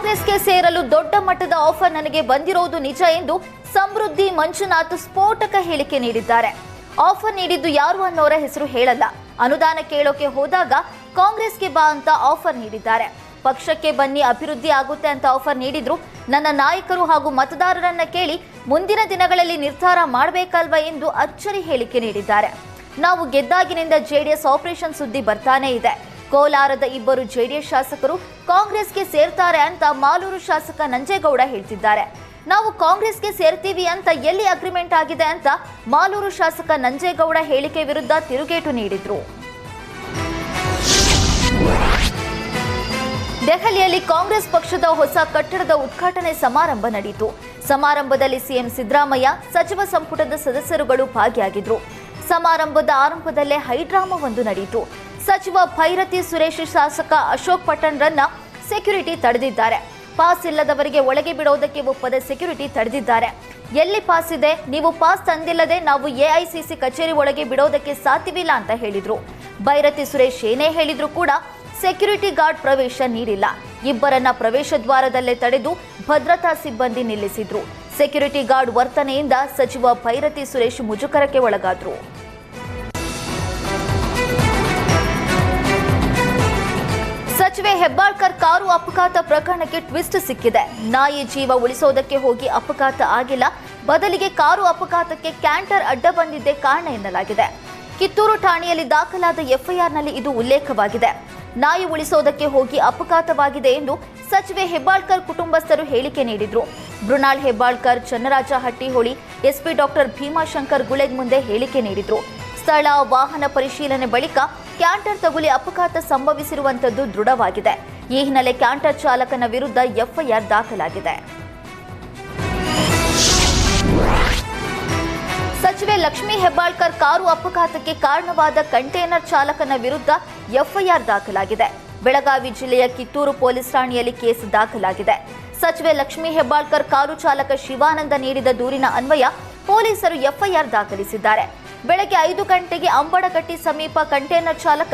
ಕಾಂಗ್ರೆಸ್ಗೆ ಸೇರಲು ದೊಡ್ಡ ಮಟ್ಟದ ಆಫರ್ ನನಗೆ ಬಂದಿರುವುದು ನಿಜ ಎಂದು ಸಮೃದ್ಧಿ ಮಂಜುನಾಥ್ ಸ್ಫೋಟಕ ಹೇಳಿಕೆ ನೀಡಿದ್ದಾರೆ. ಆಫರ್ ನೀಡಿದ್ದು ಯಾರು ಅನ್ನೋರ ಹೆಸರು ಹೇಳಲ್ಲ. ಅನುದಾನ ಕೇಳೋಕೆ ಹೋದಾಗ ಕಾಂಗ್ರೆಸ್ಗೆ ಬಾ ಅಂತ ಆಫರ್ ನೀಡಿದ್ದಾರೆ. ಪಕ್ಷಕ್ಕೆ ಬನ್ನಿ ಅಭಿವೃದ್ಧಿ ಆಗುತ್ತೆ ಅಂತ ಆಫರ್ ನೀಡಿದ್ರು. ನನ್ನ ನಾಯಕರು ಹಾಗೂ ಮತದಾರರನ್ನ ಕೇಳಿ ಮುಂದಿನ ದಿನಗಳಲ್ಲಿ ನಿರ್ಧಾರ ಮಾಡಬೇಕಲ್ವಾ ಎಂದು ಅಚ್ಚರಿ ಹೇಳಿಕೆ ನೀಡಿದ್ದಾರೆ. ನಾವು ಗೆದ್ದಾಗಿನಿಂದ ಜೆಡಿಎಸ್ ಆಪರೇಷನ್ ಸುದ್ದಿ ಬರ್ತಾನೆ ಇದೆ. ಕೋಲಾರದ ಇಬ್ಬರು ಜೆಡಿಎಸ್ ಶಾಸಕರು ಕಾಂಗ್ರೆಸ್ಗೆ ಸೇರ್ತಾರೆ ಅಂತ ಮಾಲೂರು ಶಾಸಕ ನಂಜೇಗೌಡ ಹೇಳ್ತಿದ್ದಾರೆ. ನಾವು ಕಾಂಗ್ರೆಸ್ಗೆ ಸೇರ್ತೀವಿ ಅಂತ ಎಲ್ಲಿ ಅಗ್ರಿಮೆಂಟ್ ಆಗಿದೆ ಅಂತ ಮಾಲೂರು ಶಾಸಕ ನಂಜೇಗೌಡ ಹೇಳಿಕೆ ವಿರುದ್ಧ ತಿರುಗೇಟು ನೀಡಿದ್ರು. ದೆಹಲಿಯಲ್ಲಿ ಕಾಂಗ್ರೆಸ್ ಪಕ್ಷದ ಹೊಸ ಕಟ್ಟಡದ ಉದ್ಘಾಟನೆ ಸಮಾರಂಭ ನಡೆಯಿತು. ಸಮಾರಂಭದಲ್ಲಿ ಸಿಎಂ ಸಿದ್ದರಾಮಯ್ಯ, ಸಚಿವ ಸಂಪುಟದ ಸದಸ್ಯರುಗಳು ಭಾಗಿಯಾಗಿದ್ರು. ಸಮಾರಂಭದ ಆರಂಭದಲ್ಲೇ ಹೈಡ್ರಾಮಾವೊಂದು ನಡೆಯಿತು. ಸಚಿವ ಭೈರತಿ ಸುರೇಶ್, ಶಾಸಕ ಅಶೋಕ್ ಪಟ್ಟಣ್ರನ್ನ ಸೆಕ್ಯೂರಿಟಿ ತಡೆದಿದ್ದಾರೆ. ಪಾಸ್ ಇಲ್ಲದವರಿಗೆ ಒಳಗೆ ಬಿಡೋದಕ್ಕೆ ಒಪ್ಪದೆ ಸೆಕ್ಯೂರಿಟಿ ತಡೆದಿದ್ದಾರೆ. ಎಲ್ಲಿ ಪಾಸ್ ಇದೆ? ನೀವು ಪಾಸ್ ತಂದಿಲ್ಲದೆ ನಾವು ಎಐಸಿಸಿ ಕಚೇರಿ ಒಳಗೆ ಬಿಡೋದಕ್ಕೆ ಸಾಧ್ಯವಿಲ್ಲ ಅಂತ ಹೇಳಿದ್ರು. ಭೈರತಿ ಸುರೇಶ್ ಏನೇ ಹೇಳಿದ್ರು ಕೂಡ ಸೆಕ್ಯೂರಿಟಿ ಗಾರ್ಡ್ ಪ್ರವೇಶ ನೀಡಿಲ್ಲ. ಇಬ್ಬರನ್ನ ಪ್ರವೇಶ ದ್ವಾರದಲ್ಲೇ ತಡೆದು ಭದ್ರತಾ ಸಿಬ್ಬಂದಿ ನಿಲ್ಲಿಸಿದ್ರು. ಸೆಕ್ಯೂರಿಟಿ ಗಾರ್ಡ್ ವರ್ತನೆಯಿಂದ ಸಚಿವ ಭೈರತಿ ಸುರೇಶ್ ಮುಜುಗರಕ್ಕೆ ಒಳಗಾದ್ರು. ಸಚಿವೆ ಹೆಬ್ಬಾಳ್ಕರ್ ಕಾರು ಅಪಘಾತ ಪ್ರಕರಣಕ್ಕೆ ಟ್ವಿಸ್ಟ್ ಸಿಕ್ಕಿದೆ. ನಾಯಿ ಜೀವ ಉಳಿಸೋದಕ್ಕೆ ಹೋಗಿ ಅಪಘಾತ ಆಗಿಲ್ಲ, ಬದಲಿಗೆ ಕಾರು ಅಪಘಾತಕ್ಕೆ ಕ್ಯಾಂಟರ್ ಅಡ್ಡ ಬಂದಿದ್ದೇ ಕಾರಣ ಎನ್ನಲಾಗಿದೆ. ಕಿತ್ತೂರು ಠಾಣೆಯಲ್ಲಿ ದಾಖಲಾದ ಎಫ್ಐಆರ್ನಲ್ಲಿ ಇದು ಉಲ್ಲೇಖವಾಗಿದೆ. ನಾಯಿ ಉಳಿಸೋದಕ್ಕೆ ಹೋಗಿ ಅಪಘಾತವಾಗಿದೆ ಎಂದು ಸಚಿವೆ ಹೆಬ್ಬಾಳ್ಕರ್ ಕುಟುಂಬಸ್ಥರು ಹೇಳಿಕೆ ನೀಡಿದ್ರು. ಮೃಣಾಲ್ ಹೆಬ್ಬಾಳ್ಕರ್ ಚನ್ನರಾಜ ಹಟ್ಟಿಹೊಳಿ ಎಸ್ಪಿ ಡಾಕ್ಟರ್ ಭೀಮಾಶಂಕರ್ ಗುಳೆಗ್ ಮುಂದೆ ಹೇಳಿಕೆ ನೀಡಿದ್ರು. ಸ್ಥಳ ವಾಹನ ಪರಿಶೀಲನೆ ಬಳಿಕ ಕ್ಯಾಂಟರ್ ತಗುಲಿ ಅಪಘಾತ ಸಂಭವಿಸಿರುವಂತದ್ದು ದೃಢವಾಗಿದೆ. ಈ ಹಿನ್ನೆಲೆ ಕ್ಯಾಂಟರ್ ಚಾಲಕನ ವಿರುದ್ಧ ಎಫ್ಐಆರ್ ದಾಖಲಾಗಿದೆ. ಸಚಿವೆ ಲಕ್ಷ್ಮೀ ಹೆಬ್ಬಾಳ್ಕರ್ ಕಾರು ಅಪಘಾತಕ್ಕೆ ಕಾರಣವಾದ ಕಂಟೈನರ್ ಚಾಲಕನ ವಿರುದ್ಧ ಎಫ್ಐಆರ್ ದಾಖಲಾಗಿದೆ. ಬೆಳಗಾವಿ ಜಿಲ್ಲೆಯ ಕಿತ್ತೂರು ಪೊಲೀಸ್ ಠಾಣೆಯಲ್ಲಿ ಕೇಸ್ ದಾಖಲಾಗಿದೆ. ಸಚಿವೆ ಲಕ್ಷ್ಮೀ ಹೆಬ್ಬಾಳ್ಕರ್ ಕಾರು ಚಾಲಕ ಶಿವಾನಂದ ನೀಡಿದ ದೂರಿನ ಅನ್ವಯ ಪೊಲೀಸರು ಎಫ್ಐಆರ್ ದಾಖಲಿಸಿದ್ದಾರೆ. ಬೆಳಗ್ಗೆ 5 ಗಂಟೆಗೆ ಅಂಬಡಗಟ್ಟಿ ಸಮೀಪ ಕಂಟೈನರ್ ಚಾಲಕ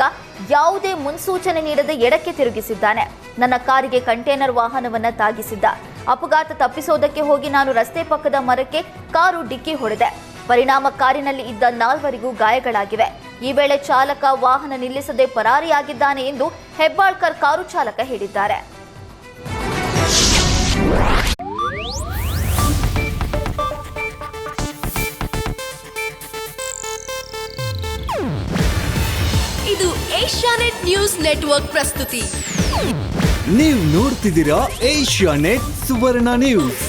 ಯಾವುದೇ ಮುನ್ಸೂಚನೆ ನೀಡದೆ ಎಡಕ್ಕೆ ತಿರುಗಿಸಿದ್ದಾನೆ. ನನ್ನ ಕಾರಿಗೆ ಕಂಟೈನರ್ ವಾಹನವನ್ನ ತಾಗಿಸಿದ್ದ. ಅಪಘಾತ ತಪ್ಪಿಸೋದಕ್ಕೆ ಹೋಗಿ ನಾನು ರಸ್ತೆ ಪಕ್ಕದ ಮರಕ್ಕೆ ಕಾರು ಡಿಕ್ಕಿ ಹೊಡೆದೆ. ಪರಿಣಾಮ ಕಾರಿನಲ್ಲಿ ಇದ್ದ 4ವರಿಗೂ ಗಾಯಗಳಾಗಿವೆ. ಈ ವೇಳೆ ಚಾಲಕ ವಾಹನ ನಿಲ್ಲಿಸದೆ ಪರಾರಿಯಾಗಿದ್ದಾನೆ ಎಂದು ಹೆಬ್ಬಾಳ್ಕರ್ ಕಾರು ಚಾಲಕ ಹೇಳಿದ್ದಾರೆ. ಇದು ಏಷ್ಯಾನೆಟ್ ನ್ಯೂಸ್ ನೆಟ್ವರ್ಕ್ ಪ್ರಸ್ತುತಿ. ನೀವು ನೋಡ್ತಿದ್ದೀರಾ ಏಷ್ಯಾನೆಟ್ ಸುವರ್ಣ ನ್ಯೂಸ್.